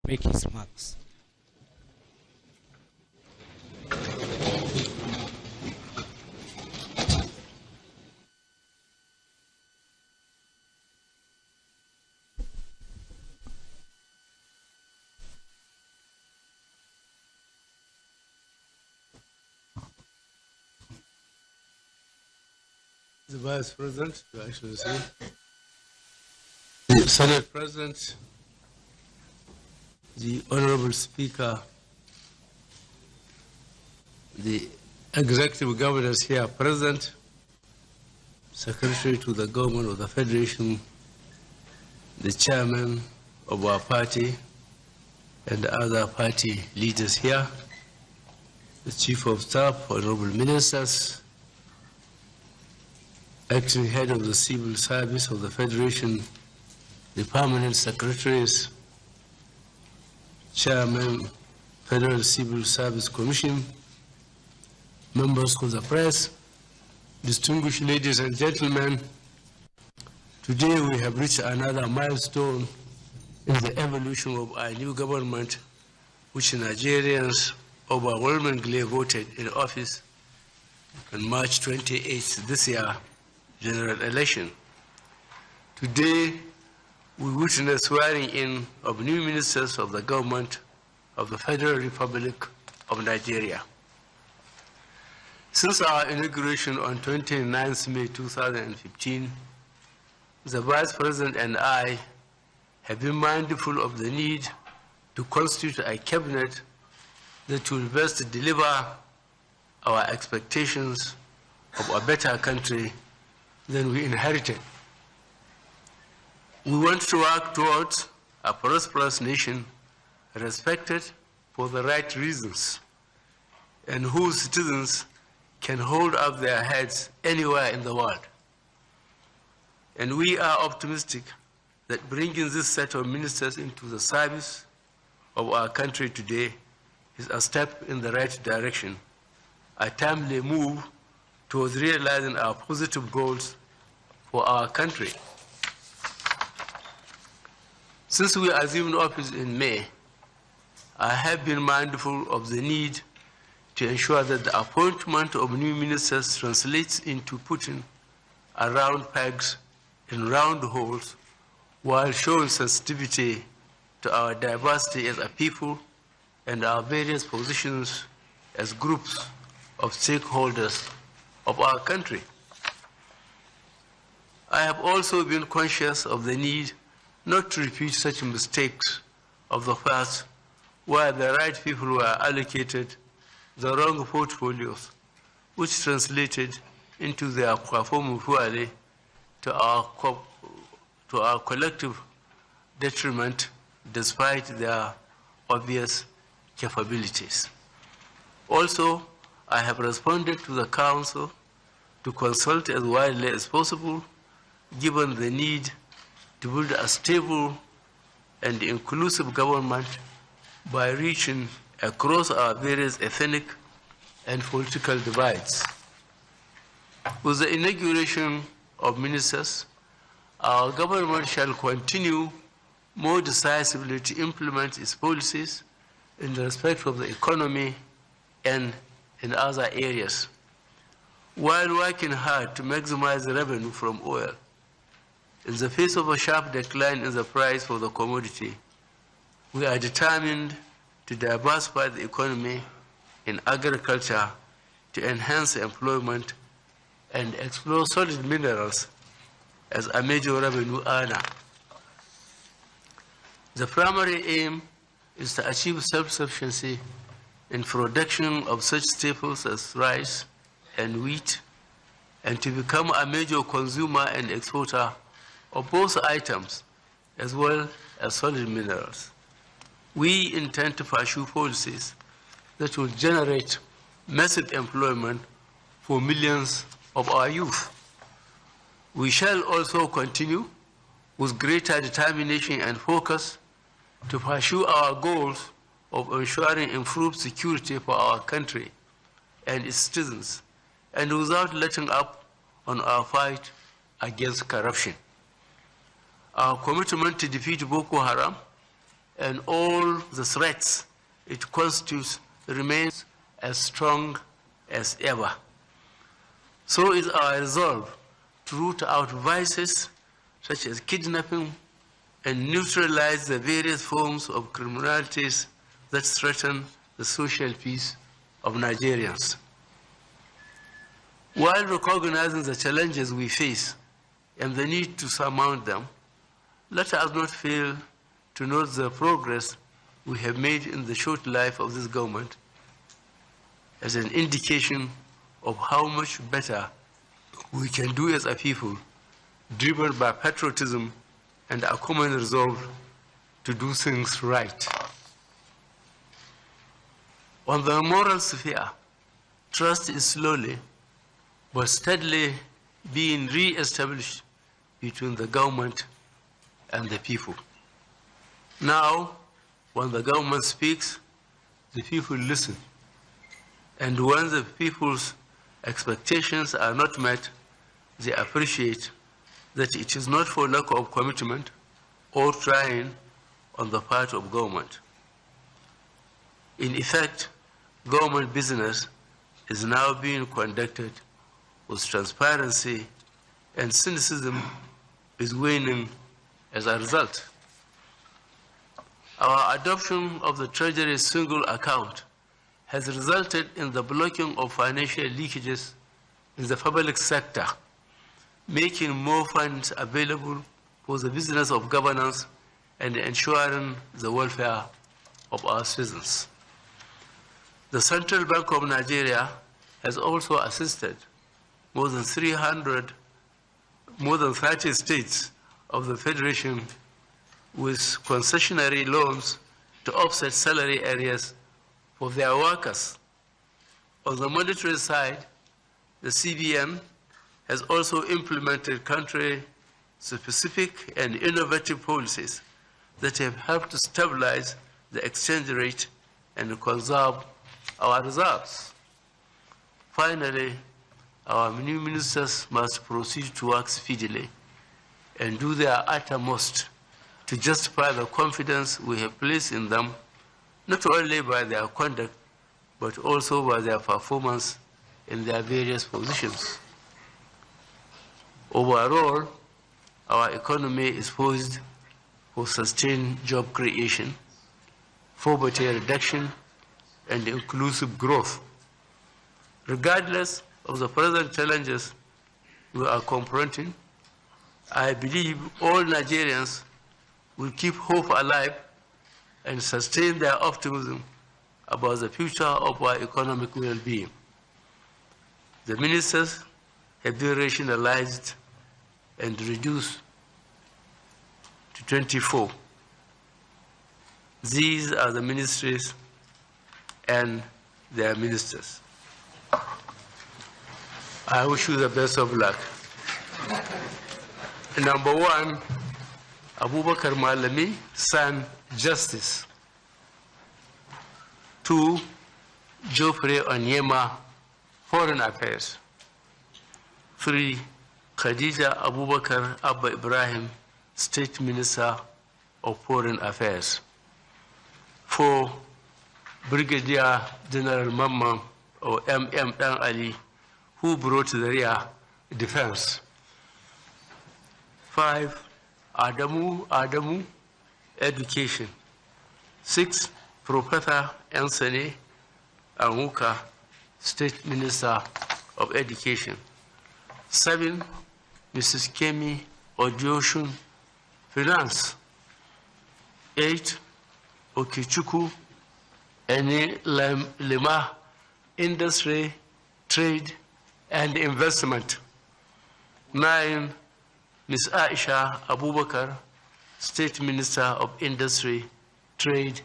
make his marks. The Vice President, I should say, the Senate President, the Honorable Speaker, the Executive Governors here present, Secretary to the Government of the Federation, the Chairman of our party, and other party leaders here, the Chief of Staff, Honorable Ministers, Acting Head of the Civil Service of the Federation, the Permanent Secretaries, Chairman, Federal Civil Service Commission, members of the press, distinguished ladies and gentlemen, today we have reached another milestone in the evolution of our new government, which Nigerians overwhelmingly voted in office on March 28th this year, general election. Today, we witness swearing in of new ministers of the government of the Federal Republic of Nigeria. Since our inauguration on 29th May 2015, the Vice President and I have been mindful of the need to constitute a cabinet that will best deliver our expectations of a better country than we inherited. We want to work towards a prosperous nation respected for the right reasons and whose citizens can hold up their heads anywhere in the world. And we are optimistic that bringing this set of ministers into the service of our country today is a step in the right direction, a timely move towards realizing our positive goals for our country. Since we assumed office in May, I have been mindful of the need to ensure that the appointment of new ministers translates into putting round pegs in round holes while showing sensitivity to our diversity as a people and our various positions as groups of stakeholders of our country. I have also been conscious of the need not to repeat such mistakes of the past where the right people were allocated the wrong portfolios, which translated into their performance poorly to our collective detriment despite their obvious capabilities. Also, I have responded to the Council to consult as widely as possible, given the need to build a stable and inclusive government by reaching across our various ethnic and political divides. With the inauguration of ministers, our government shall continue more decisively to implement its policies in respect of the economy and in other areas, while working hard to maximize the revenue from oil. In the face of a sharp decline in the price for the commodity, we are determined to diversify the economy in agriculture to enhance employment and explore solid minerals as a major revenue earner. The primary aim is to achieve self-sufficiency in production of such staples as rice and wheat, and to become a major consumer and exporter of both items as well as solid minerals. We intend to pursue policies that will generate massive employment for millions of our youth. We shall also continue with greater determination and focus to pursue our goals of ensuring improved security for our country and its citizens, and without letting up on our fight against corruption. Our commitment to defeat Boko Haram and all the threats it constitutes remains as strong as ever. So is our resolve to root out vices such as kidnapping and neutralize the various forms of criminalities that threaten the social peace of Nigerians. While recognizing the challenges we face and the need to surmount them, let us not fail to note the progress we have made in the short life of this government as an indication of how much better we can do as a people, driven by patriotism and a common resolve to do things right. On the moral sphere, trust is slowly but steadily being re-established between the government and the people. Now, when the government speaks, the people listen. And when the people's expectations are not met, they appreciate that it is not for lack of commitment or trying on the part of government. In effect, government business is now being conducted with transparency, and cynicism is waning as a result. Our adoption of the Treasury's single account has resulted in the blocking of financial leakages in the public sector, making more funds available for the business of governance and ensuring the welfare of our citizens. The Central Bank of Nigeria has also assisted more than 30 states of the Federation with concessionary loans to offset salary areas for their workers. On the monetary side, the CBN has also implemented country-specific and innovative policies that have helped to stabilize the exchange rate and conserve our reserves. Finally, our new ministers must proceed to work speedily and do their uttermost to justify the confidence we have placed in them, not only by their conduct, but also by their performance in their various positions. Overall, our economy is poised for sustained job creation, poverty reduction, and inclusive growth. Regardless of the present challenges we are confronting, I believe all Nigerians will keep hope alive and sustain their optimism about the future of our economic well-being. The ministers have been rationalized and reduced to 24. These are the ministries and their ministers. I wish you the best of luck. Number one, Abubakar Malami, son, Justice. 2, Geoffrey Onyema, Foreign Affairs. 3, Khadija Abubakar Abba Ibrahim, State Minister of Foreign Affairs. 4, Brigadier General Mamman, or M.M. Dan Ali, who brought the rear defense. 5, Adamu, Education. 6, Professor Anthony Anguka, State Minister of Education. 7, Mrs. Kemi Odioshun, Finance. 8, Okichuku Eni Lima, Industry, Trade, and Investment. 9, Ms. Aisha Abubakar, State Minister of Industry, Trade,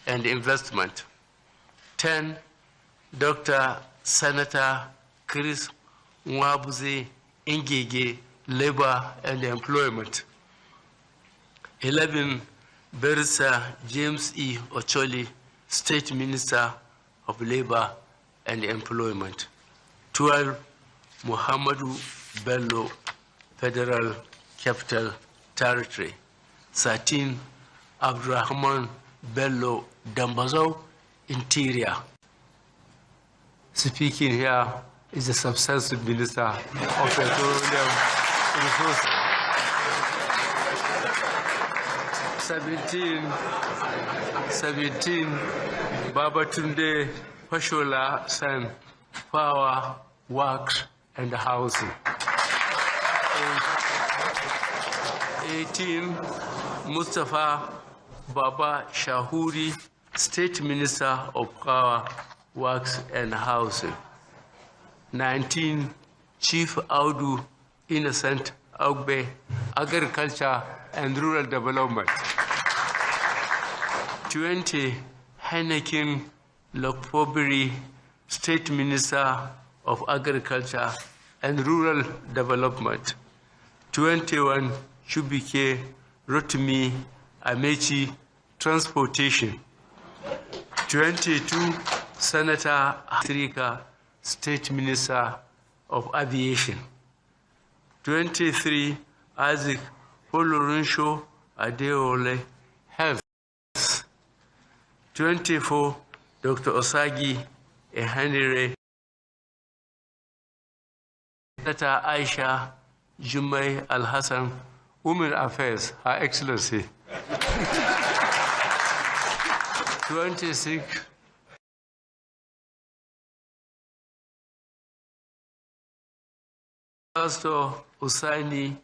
and Investment. 10, Dr. Senator Chris Nwabuzi Ngige, Labor and Employment. 11, Barrister James E. Ocholi, State Minister of Labor and Employment. 12, Muhammadu Bello, Federal Capital Territory. 13, Abdurrahman Bello Dambazo, Interior. Speaking here is the Substantive Minister of Petroleum Resources. 17, Babatunde Fashola San, Power, Works and Housing. 18, Mustafa Baba Shahuri, State Minister of Power, Works and Housing. 19, Chief Audu Innocent Augbe, Agriculture and Rural Development. 20, Heineken Lokpobiri, State Minister of Agriculture and Rural Development. 21, Chubike Rotimi Amechi, Transportation. 22, Senator Afrika, State Minister of Aviation. 23, Isaac Olorunsho Adeole, Health. 24, Dr. Osagi Ehanire, Senator Aisha Jumai Al-Hassan, Women Affairs, Her Excellency. 26, Pastor Usani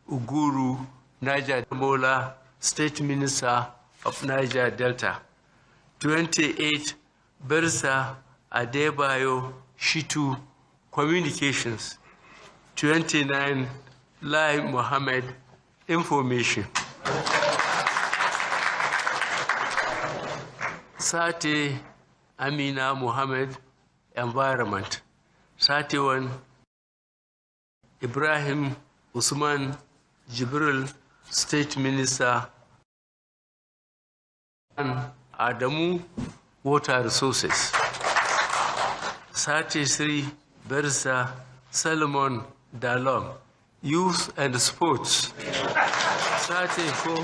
Uguru Niger Mola, State Minister of Niger Delta. 28, Bersa Adebayo Shitu, Communications. 29, Lai Mohammed, Information. 30, Amina Mohammed, Environment. 31, Ibrahim Usman Jibril, State Minister. Adamu, Water Resources. 33, Bersa Solomon Dalong, Youth and Sports. 34,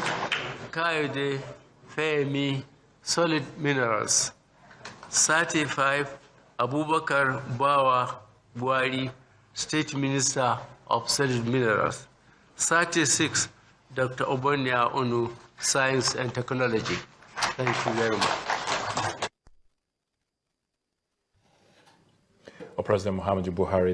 Kayode Femi, Solid Minerals. 35, Abubakar Bawa Buhari, State Minister of Solid Minerals. 36, Dr. Obonia Onu, Science and Technology. Thank you very much. President Muhammadu Buhari.